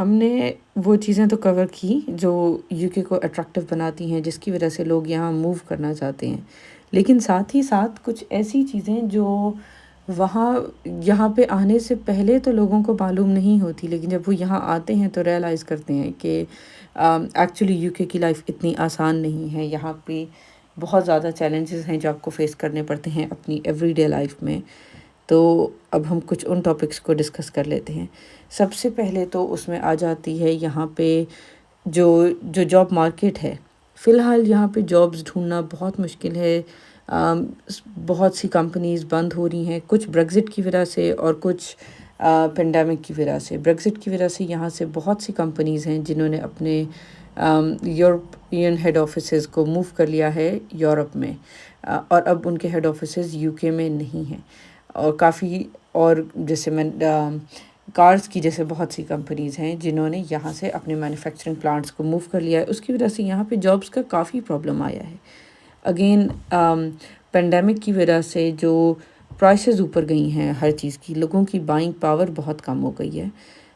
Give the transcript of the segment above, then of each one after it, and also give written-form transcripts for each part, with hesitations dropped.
ہم نے وہ چیزیں تو کور کی جو UK کو اٹریکٹیو بناتی ہیں، جس کی وجہ سے لوگ یہاں موو کرنا چاہتے ہیں، لیکن ساتھ ہی ساتھ کچھ ایسی چیزیں جو یہاں پہ آنے سے پہلے تو لوگوں کو معلوم نہیں ہوتی، لیکن جب وہ یہاں آتے ہیں تو ریئلائز کرتے ہیں کہ ایکچولی UK کی لائف اتنی آسان نہیں ہے. یہاں پہ بہت زیادہ چیلنجز ہیں جو آپ کو فیس کرنے پڑتے ہیں اپنی ایوری ڈے لائف میں. تو اب ہم کچھ ان ٹاپکس کو ڈسکس کر لیتے ہیں. سب سے پہلے تو اس میں آ جاتی ہے یہاں پہ جو جاب مارکیٹ ہے. فی الحال یہاں پہ جابس ڈھونڈنا بہت مشکل ہے. بہت سی کمپنیز بند ہو رہی ہیں، کچھ بریگزٹ کی وجہ سے اور کچھ پینڈیمک کی وجہ سے. بریگزٹ کی وجہ سے یہاں سے بہت سی کمپنیز ہیں جنہوں نے اپنے یورپین ہیڈ آفیسز کو موو کر لیا ہے یورپ میں، اور اب ان کے ہیڈ آفیسز UK میں نہیں ہیں. اور کافی اور جیسے کارز کی جیسے بہت سی کمپنیز ہیں جنہوں نے یہاں سے اپنے مینوفیکچرنگ پلانٹس کو موو کر لیا ہے. اس کی وجہ سے یہاں پہ جابس کا کافی پرابلم آیا ہے. اگین پینڈیمک کی وجہ سے جو پرائسز اوپر گئی ہیں ہر چیز کی، لوگوں کی بائنگ پاور بہت کم ہو گئی ہے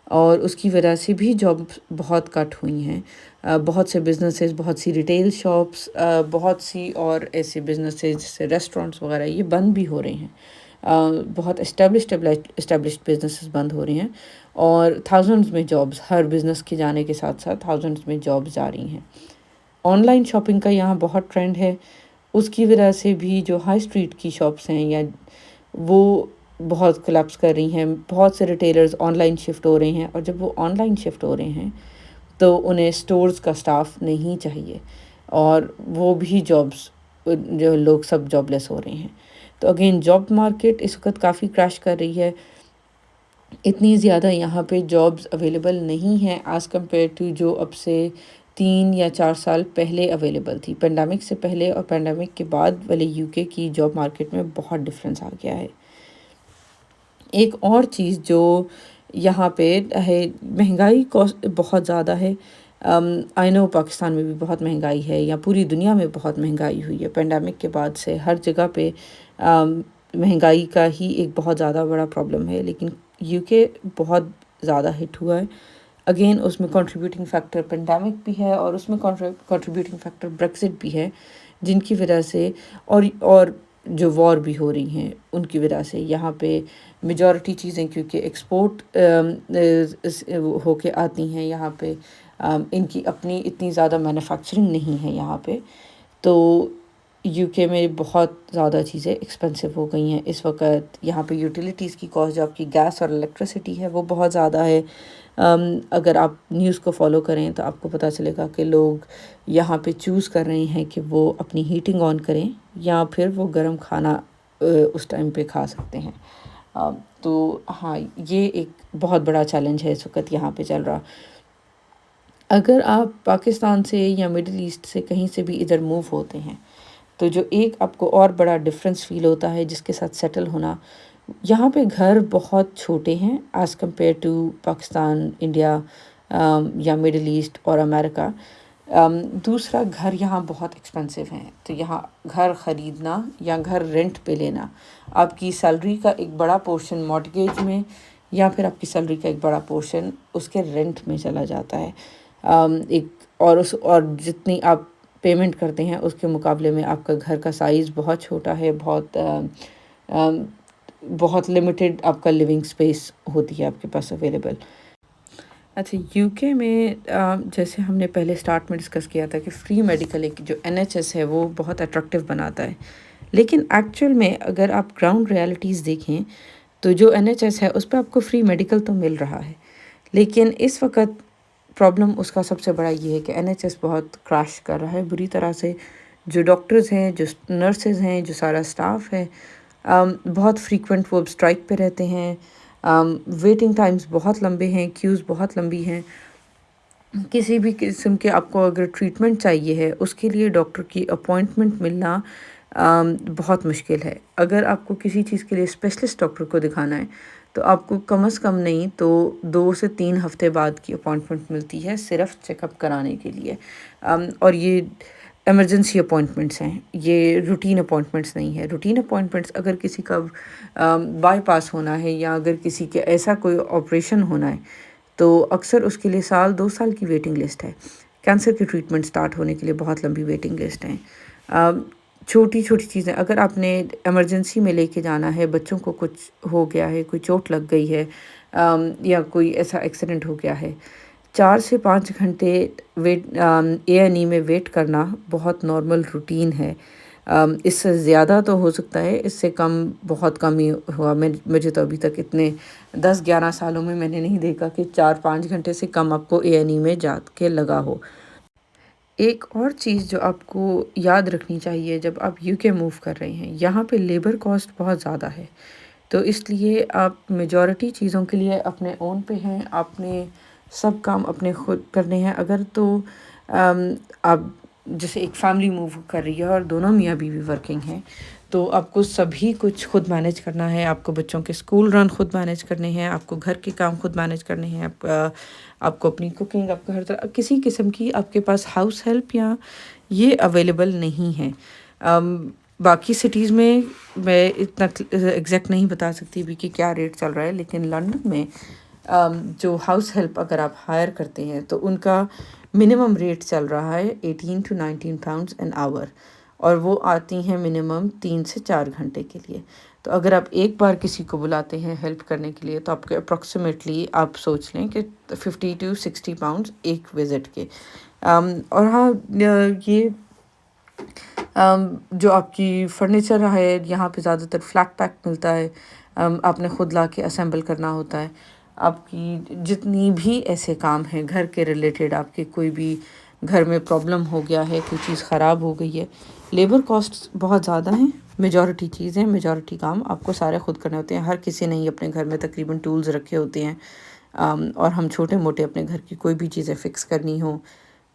اور اس کی وجہ سے بھی جاب بہت کٹ ہوئی ہیں. بہت سے بزنسز، بہت سی ریٹیل شاپس، بہت سی اور ایسے بزنسز جیسے ریسٹورنٹس وغیرہ یہ بند بھی ہو رہے ہیں. بہت اسٹیبلشڈ بزنسز بند ہو رہے ہیں اور تھاؤزنڈز میں جابس، ہر بزنس کے جانے کے ساتھ ساتھ تھاؤزنڈز میں جابس جا رہی ہیں. آن لائن شاپنگ کا یہاں بہت ٹرینڈ ہے. اس کی وجہ سے بھی جو ہائی اسٹریٹ کی شاپس ہیں یا وہ بہت کلیپس کر رہی ہیں. بہت سے ریٹیلرز آن لائن شفٹ ہو رہے ہیں، اور جب وہ آن لائن شفٹ ہو رہے ہیں تو انہیں اسٹورز کا سٹاف نہیں چاہیے اور وہ بھی جابس، جو لوگ سب جاب لیس ہو رہے ہیں. تو اگین جاب مارکیٹ اس وقت کافی کریش کر رہی ہے. اتنی زیادہ یہاں پہ جابس اویلیبل نہیں ہیں ایز کمپیئر ٹو جو اب سے 3 یا 4 سال پہلے اویلیبل تھی. پینڈیمک سے پہلے اور پینڈیمک کے بعد والے UK کی جاب مارکیٹ میں بہت ڈفرینس آ گیا ہے. ایک اور چیز جو یہاں پہ ہے، مہنگائی بہت زیادہ ہے. آئی نو پاکستان میں بھی بہت مہنگائی ہے، یا پوری دنیا میں بہت مہنگائی ہوئی ہے. پینڈیمک کے بعد سے ہر جگہ پہ مہنگائی کا ہی ایک بہت زیادہ بڑا پرابلم ہے، لیکن UK بہت زیادہ ہٹ ہوا ہے. اگین اس میں کنٹریبیوٹنگ فیکٹر پینڈیمک بھی ہے اور اس میں کنٹریبیوٹنگ فیکٹر بریگزٹ بھی ہے، جن کی وجہ سے اور جو وار بھی ہو رہی ہیں ان کی وجہ سے یہاں پہ میجورٹی چیزیں کیونکہ ایکسپورٹ ہو کے آتی ہیں یہاں پہ، ان کی اپنی اتنی زیادہ مینوفیکچرنگ نہیں ہے یہاں پہ. تو UK میں بہت زیادہ چیزیں ایکسپینسو ہو گئی ہیں اس وقت. یہاں پہ یوٹیلیٹیز کی کاسٹ، جو آپ کی گیس اور الیکٹریسٹی ہے، وہ بہت زیادہ ہے. اگر آپ نیوز کو فالو کریں تو آپ کو پتہ چلے گا کہ لوگ یہاں پہ چوز کر رہے ہیں کہ وہ اپنی ہیٹنگ آن کریں یا پھر وہ گرم کھانا اس ٹائم پہ کھا سکتے ہیں. تو ہاں، یہ ایک بہت بڑا چیلنج ہے اس وقت یہاں پہ چل رہا. اگر آپ پاکستان سے یا مڈل ایسٹ سے کہیں سے بھی ادھر موو ہوتے ہیں تو جو ایک آپ کو اور بڑا ڈفرینس فیل ہوتا ہے جس کے ساتھ سیٹل ہونا، یہاں پہ گھر بہت چھوٹے ہیں as compare to Pakistan, India یا مڈل ایسٹ اور امریکہ. دوسرا، گھر یہاں بہت ایکسپینسو ہیں. تو یہاں گھر خریدنا یا گھر رینٹ پہ لینا، آپ کی سیلری کا ایک بڑا پورشن مارٹگیج میں یا پھر آپ کی سیلری کا ایک بڑا پورشن اس کے رینٹ میں چلا جاتا ہے. اور جتنی آپ پیمنٹ کرتے ہیں اس کے مقابلے میں آپ کا گھر کا سائز بہت چھوٹا ہے. بہت لمیٹڈ آپ کا لیونگ سپیس ہوتی ہے آپ کے پاس اویلیبل. اچھا، UK میں جیسے ہم نے پہلے سٹارٹ میں ڈسکس کیا تھا کہ فری میڈیکل ایک جو NHS ہے وہ بہت اٹریکٹیو بناتا ہے، لیکن ایکچوئل میں اگر آپ گراؤنڈ ریالٹیز دیکھیں تو جو NHS ہے اس پہ آپ کو فری میڈیکل تو مل رہا ہے، لیکن اس وقت پرابلم اس کا سب سے بڑا یہ ہے کہ NHS بہت کریش کر رہا ہے بری طرح سے. جو ڈاکٹرز ہیں، جو نرسز ہیں، جو سارا سٹاف ہے، بہت فریکوینٹ وہ اسٹرائک پہ رہتے ہیں. ویٹنگ ٹائمز بہت لمبے ہیں، کیوز بہت لمبی ہیں. کسی بھی قسم کے آپ کو اگر ٹریٹمنٹ چاہیے ہے اس کے لیے ڈاکٹر کی اپوائنٹمنٹ ملنا بہت مشکل ہے. اگر آپ کو کسی چیز کے لیے اسپیشلسٹ ڈاکٹر کو دکھانا ہے تو آپ کو کم از کم نہیں تو 2 سے 3 ہفتے بعد کی اپوائنٹمنٹ ملتی ہے صرف چیک اپ کرانے کے لیے. اور یہ ایمرجنسی اپوائنٹمنٹس ہیں، یہ روٹین اپوائنٹمنٹس نہیں ہے. روٹین اپوائنٹمنٹس اگر کسی کا بائی پاس ہونا ہے یا اگر کسی کے ایسا کوئی آپریشن ہونا ہے تو اکثر اس کے لیے 2 سال کی ویٹنگ لسٹ ہے. کینسر کی ٹریٹمنٹ سٹارٹ ہونے کے لیے بہت لمبی ویٹنگ لسٹ ہیں. چھوٹی چھوٹی چیزیں اگر آپ نے ایمرجنسی میں لے کے جانا ہے، بچوں کو کچھ ہو گیا ہے، کوئی چوٹ لگ گئی ہے، یا کوئی ایسا ایکسیڈنٹ ہو گیا ہے، 4 سے 5 گھنٹے A&E میں ویٹ کرنا بہت نارمل روٹین ہے. اس سے زیادہ تو ہو سکتا ہے، اس سے کم بہت کم ہی ہوا. مجھے تو ابھی تک اتنے 10-11 سالوں میں نے نہیں دیکھا کہ 4-5 گھنٹے سے کم آپ کو A&E میں جا کے لگا ہو. ایک اور چیز جو آپ کو یاد رکھنی چاہیے جب آپ UK موو کر رہے ہیں، یہاں پہ لیبر کاسٹ بہت زیادہ ہے. تو اس لیے آپ میجورٹی چیزوں کے لیے اپنے اون پہ ہیں، آپ نے سب کام اپنے خود کرنے ہیں. اگر تو آپ جیسے ایک فیملی موو کر رہی ہے اور دونوں میاں بیوی ورکنگ ہیں، تو آپ کو سبھی کچھ خود مینیج کرنا ہے. آپ کو بچوں کے اسکول رن خود مینیج کرنے ہیں، آپ کو گھر کے کام خود مینیج کرنے ہیں، آپ کو اپنی کوکنگ، آپ کو ہر طرح کسی قسم کی آپ کے پاس ہاؤس ہیلپ یا یہ اویلیبل نہیں ہے. باقی سٹیز میں اتنا ایگزیکٹ نہیں بتا سکتی بھی کہ کیا ریٹ چل رہا ہے، لیکن لنڈن میں جو ہاؤس ہیلپ اگر آپ ہائر کرتے ہیں تو ان کا منیمم ریٹ چل رہا ہے 18 to 19 pounds an hour، اور وہ آتی ہیں منیمم 3 سے 4 گھنٹے کے لیے. تو اگر آپ ایک بار کسی کو بلاتے ہیں ہیلپ کرنے کے لیے تو آپ کے اپروکسیمیٹلی آپ سوچ لیں کہ 50 to 60 pounds ایک وزٹ کے. اور ہاں، یہ جو آپ کی فرنیچر ہے یہاں پہ زیادہ تر فلیٹ پیک ملتا ہے، آپ نے خود لا کے اسمبل کرنا ہوتا ہے. آپ کی جتنی بھی ایسے کام ہیں گھر کے ریلیٹڈ، آپ کے کوئی بھی گھر میں پرابلم ہو گیا ہے، کوئی چیز خراب ہو گئی ہے، لیبر کاسٹ بہت زیادہ ہیں. میجورٹی چیزیں، میجورٹی کام آپ کو سارے خود کرنے ہوتے ہیں. ہر کسی نے ہی اپنے گھر میں تقریباً ٹولز رکھے ہوتے ہیں، اور ہم چھوٹے موٹے اپنے گھر کی کوئی بھی چیزیں فکس کرنی ہو،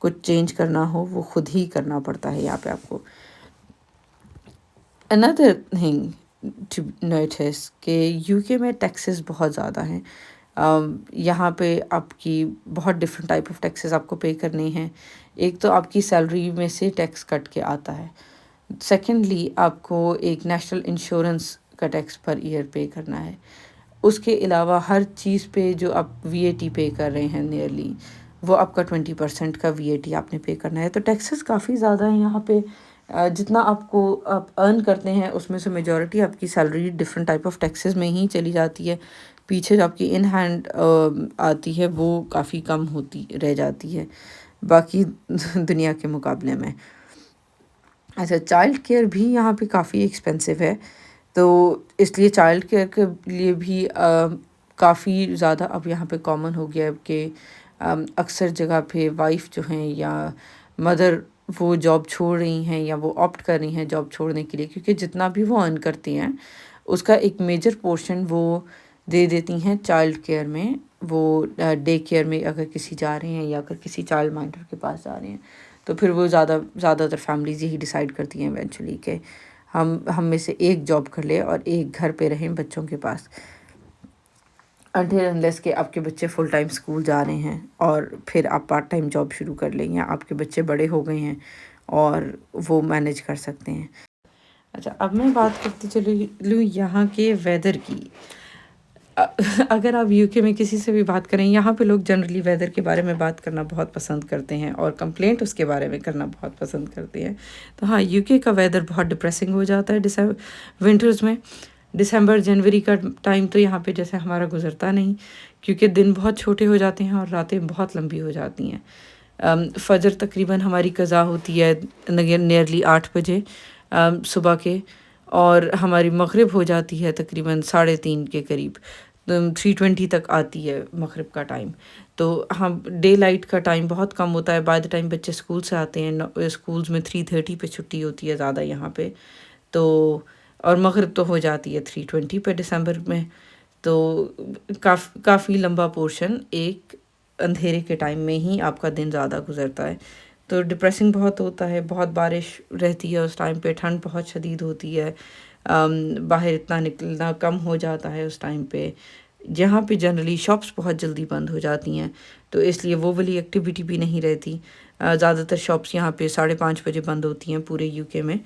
کچھ چینج کرنا ہو، وہ خود ہی کرنا پڑتا ہے یہاں پہ آپ کو. another thing to notice کہ UK میں ٹیکسز بہت زیادہ ہیں. یہاں پہ آپ کی بہت ڈفرینٹ ٹائپ آف ٹیکسز آپ کو پے کرنے ہیں. ایک تو آپ کی سیلری میں سے ٹیکس کٹ کے آتا ہے. سیکنڈلی آپ کو ایک نیشنل انشورنس کا ٹیکس پر ایئر پے کرنا ہے. اس کے علاوہ ہر چیز پہ جو آپ VAT پے کر رہے ہیں نیئرلی، وہ آپ کا 20% کا VAT آپ نے پے کرنا ہے. تو ٹیکسز کافی زیادہ ہیں یہاں پہ. جتنا آپ ارن کرتے ہیں اس میں سے میجورٹی آپ کی salary different type of taxes میں ہی چلی جاتی ہے. پیچھے جو آپ کی ان ہینڈ آتی ہے وہ کافی کم ہوتی رہ جاتی ہے باقی دنیا کے مقابلے میں. اچھا، چائلڈ کیئر بھی یہاں پہ کافی ایکسپینسو ہے، تو اس لیے چائلڈ کیئر کے لیے بھی کافی زیادہ اب یہاں پہ کامن ہو گیا ہے کہ اکثر جگہ پہ وائف جو ہیں یا مدر وہ جاب چھوڑ رہی ہیں یا وہ آپٹ کر رہی ہیں جاب چھوڑنے کے لیے، کیونکہ جتنا بھی وہ ارن کرتی ہیں اس کا ایک میجر پورشن وہ دے دیتی ہیں چائلڈ کیئر میں. وہ ڈے کیئر میں اگر کسی جا رہے ہیں یا اگر کسی چائلڈ مائنڈر کے پاس جا رہے ہیں، تو پھر وہ زیادہ تر فیملیز یہی ڈیسائیڈ کرتی ہیں ایونچولی کہ ہم میں سے ایک جاب کر لے اور ایک گھر پہ رہیں بچوں کے پاس، until unless کہ آپ کے بچے فل ٹائم اسکول جا رہے ہیں، اور پھر آپ پارٹ ٹائم جاب شروع کر لیں یا آپ کے بچے بڑے ہو گئے ہیں اور وہ مینیج کر سکتے ہیں. اچھا، اب میں بات کرتی چلی لوں یہاں کے ویدر کی. اگر آپ UK میں کسی سے بھی بات کریں، یہاں پہ لوگ جنرلی ویدر کے بارے میں بات کرنا بہت پسند کرتے ہیں اور کمپلینٹ اس کے بارے میں کرنا بہت پسند کرتے ہیں. تو ہاں، UK کا ویدر بہت ڈپریسنگ ہو جاتا ہے ونٹرز میں. دسمبر جنوری کا ٹائم تو یہاں پہ جیسے ہمارا گزرتا نہیں، کیونکہ دن بہت چھوٹے ہو جاتے ہیں اور راتیں بہت لمبی ہو جاتی ہیں. فجر تقریباً ہماری قضا ہوتی ہے نیئرلی 8 بجے صبح کے، اور ہماری مغرب ہو جاتی ہے تقریباً 3:30 کے قریب. 3:20 تک آتی ہے مغرب کا ٹائم. تو ہم ڈے لائٹ کا ٹائم بہت کم ہوتا ہے. بائی دا ٹائم بچے اسکول سے آتے ہیں، اسکولز میں 3:30 پہ چھٹی ہوتی ہے زیادہ یہاں پہ، تو اور مغرب تو ہو جاتی ہے 3:20 پہ دسمبر میں. تو کافی لمبا پورشن ایک اندھیرے کے ٹائم میں ہی آپ کا دن زیادہ گزرتا ہے. تو ڈپریسنگ بہت ہوتا ہے. بہت بارش رہتی ہے اس ٹائم پہ، ٹھنڈ بہت شدید ہوتی ہے، باہر اتنا نکلنا کم ہو جاتا ہے اس ٹائم پہ. جہاں پہ جنرلی شاپس بہت جلدی بند ہو جاتی ہیں، تو اس لیے وہ والی ایکٹیویٹی بھی نہیں رہتی. زیادہ تر شاپس یہاں پہ 5:30 بجے بند ہوتی ہیں پورے UK میں.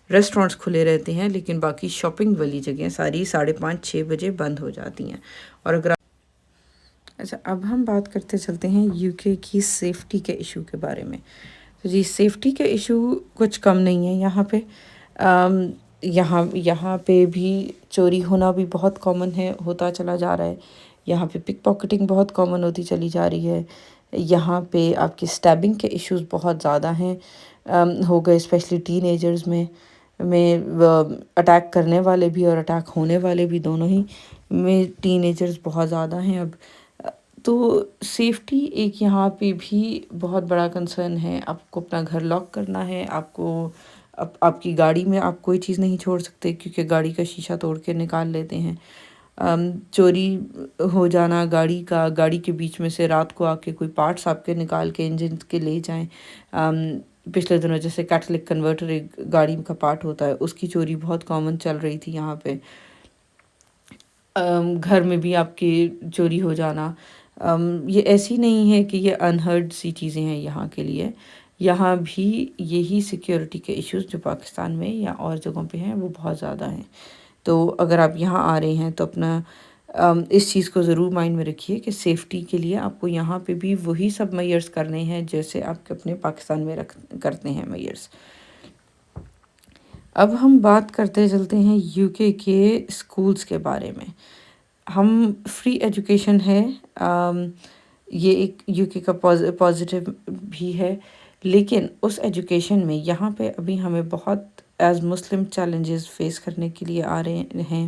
ریسٹورینٹس کھلے رہتے ہیں لیکن باقی شاپنگ والی جگہیں ساری 5:30-6 بجے بند ہو جاتی ہیں. اور اچھا، اب ہم بات کرتے چلتے ہیں UK کی سیفٹی کے ایشو کے بارے میں. تو جی، سیفٹی کے ایشو کچھ کم نہیں ہے یہاں پہ. یہاں پہ بھی چوری ہونا بھی بہت کامن ہے، ہوتا چلا جا رہا ہے. یہاں پہ پک پاکٹنگ بہت کامن ہوتی چلی جا رہی ہے. یہاں پہ آپ کی اسٹیبنگ کے ایشوز بہت زیادہ ہیں ہو گئے، اسپیشلی ٹین ایجرز میں اٹیک کرنے والے بھی اور اٹیک ہونے والے بھی دونوں ہی میں ٹین ایجرز بہت زیادہ ہیں اب. تو سیفٹی ایک یہاں پہ بھی بہت بڑا کنسرن ہے. آپ کو اپنا گھر لاک کرنا ہے، آپ کی گاڑی میں آپ کوئی چیز نہیں چھوڑ سکتے کیونکہ گاڑی کا شیشہ توڑ کے نکال لیتے ہیں. چوری ہو جانا گاڑی کے بیچ میں سے رات کو آ کے کوئی پارٹس آپ کے نکال کے انجن کے لے جائیں. پچھلے دنوں جیسے کیٹلک کنورٹر ایک گاڑی کا پارٹ ہوتا ہے، اس کی چوری بہت کامن چل رہی تھی یہاں پہ. گھر میں بھی آپ کی چوری ہو جانا، یہ ایسی نہیں ہے کہ یہ انہرڈ سی چیزیں ہیں یہاں کے لیے. یہاں بھی یہی سیکیورٹی کے ایشوز جو پاکستان میں یا اور جگہوں پہ ہیں وہ بہت زیادہ ہیں. تو اگر آپ یہاں آ رہے ہیں تو اپنا اس چیز کو ضرور مائنڈ میں رکھیے کہ سیفٹی کے لیے آپ کو یہاں پہ بھی وہی سب میئرز کرنے ہیں جیسے آپ اپنے پاکستان میں کرتے ہیں میئرز. اب ہم بات کرتے چلتے ہیں UK کے اسکولز کے بارے میں. ہم فری ایجوکیشن ہے، یہ ایک UK کا پازیٹیو بھی ہے، لیکن اس ایجوکیشن میں یہاں پہ ابھی ہمیں بہت ایز مسلم چیلنجز فیس کرنے کے لیے آ رہے ہیں.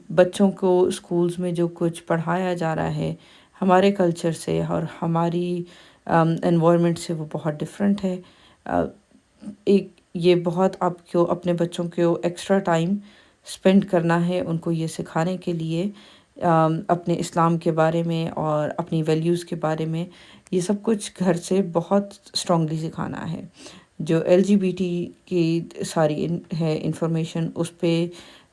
بچوں کو اسکولز میں جو کچھ پڑھایا جا رہا ہے ہمارے کلچر سے اور ہماری انوائرمنٹ سے وہ بہت ڈفرینٹ ہے. یہ بہت آپ کو اپنے بچوں کو ایکسٹرا ٹائم اسپینڈ کرنا ہے ان کو یہ سکھانے کے لیے اپنے اسلام کے بارے میں اور اپنی ویلیوز کے بارے میں. یہ سب کچھ گھر سے بہت اسٹرانگلی سکھانا ہے. جو LGBT کی ساری ہے انفارمیشن، اس پہ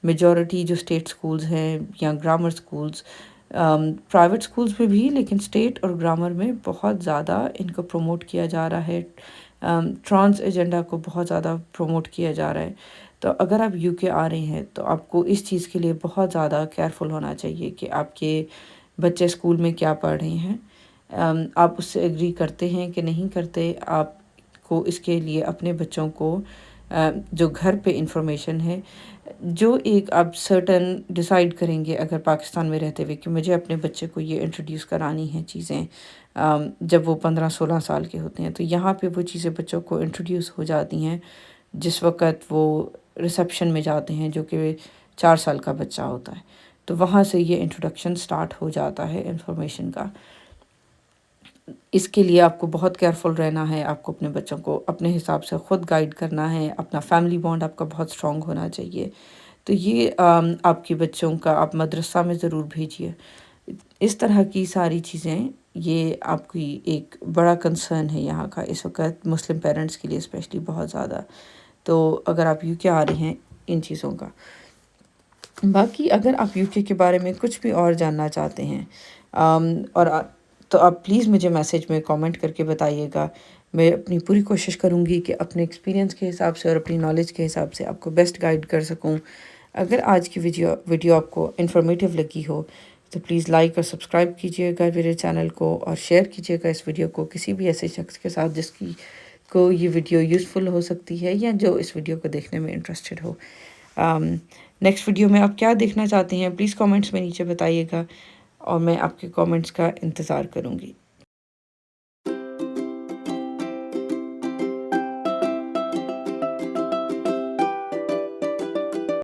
میجورٹی جو اسٹیٹ سکولز ہیں یا گرامر سکولز، پرائیویٹ سکولز میں بھی، لیکن اسٹیٹ اور گرامر میں بہت زیادہ ان کو پروموٹ کیا جا رہا ہے. ٹرانس ایجنڈا کو بہت زیادہ پروموٹ کیا جا رہا ہے. تو اگر آپ UK آ رہے ہیں تو آپ کو اس چیز کے لیے بہت زیادہ کیئرفل ہونا چاہیے کہ آپ کے بچے اسکول میں کیا پڑھ رہے ہیں. آپ اس سے ایگری کرتے ہیں کہ نہیں کرتے. آپ کو اس کے لیے اپنے بچوں کو جو گھر پہ انفارمیشن ہے، جو ایک آپ سرٹن ڈیسائیڈ کریں گے اگر پاکستان میں رہتے ہوئے کہ مجھے اپنے بچے کو یہ انٹروڈیوس کرانی ہیں چیزیں جب وہ 15-16 سال کے ہوتے ہیں، تو یہاں پہ وہ چیزیں بچوں کو انٹروڈیوس ہو جاتی ہیں جس وقت وہ ریسیپشن میں جاتے ہیں جو کہ 4 سال کا بچہ ہوتا ہے. تو وہاں سے یہ انٹروڈکشن سٹارٹ ہو جاتا ہے انفارمیشن کا. اس کے لیے آپ کو بہت کیئرفل رہنا ہے. آپ کو اپنے بچوں کو اپنے حساب سے خود گائیڈ کرنا ہے. اپنا فیملی بانڈ آپ کا بہت اسٹرانگ ہونا چاہیے. تو یہ آپ کے بچوں کا آپ مدرسہ میں ضرور بھیجیے. اس طرح کی ساری چیزیں یہ آپ کی ایک بڑا کنسرن ہے یہاں کا اس وقت مسلم پیرنٹس کے لیے اسپیشلی بہت زیادہ. تو اگر آپ UK آ رہے ہیں ان چیزوں کا. باقی اگر آپ UK کے بارے میں کچھ بھی اور جاننا چاہتے ہیں اور تو آپ پلیز مجھے میسیج میں کامنٹ کر کے بتائیے گا. میں اپنی پوری کوشش کروں گی کہ اپنے ایکسپیرینس کے حساب سے اور اپنی نالج کے حساب سے آپ کو بیسٹ گائیڈ کر سکوں. اگر آج کی ویڈیو آپ کو انفارمیٹیو لگی ہو تو پلیز لائک اور سبسکرائب کیجیے گا میرے چینل کو، اور شیئر کیجیے گا اس ویڈیو کو کسی بھی ایسے شخص کے ساتھ جس کو یہ ویڈیو یوزفل ہو سکتی ہے یا جو اس ویڈیو کو دیکھنے میں انٹرسٹڈ ہو. نیکسٹ ویڈیو میں آپ کیا دیکھنا چاہتے ہیں پلیز کامنٹس میں نیچے بتائیے گا، اور میں آپ کے کامنٹس کا انتظار کروں گی.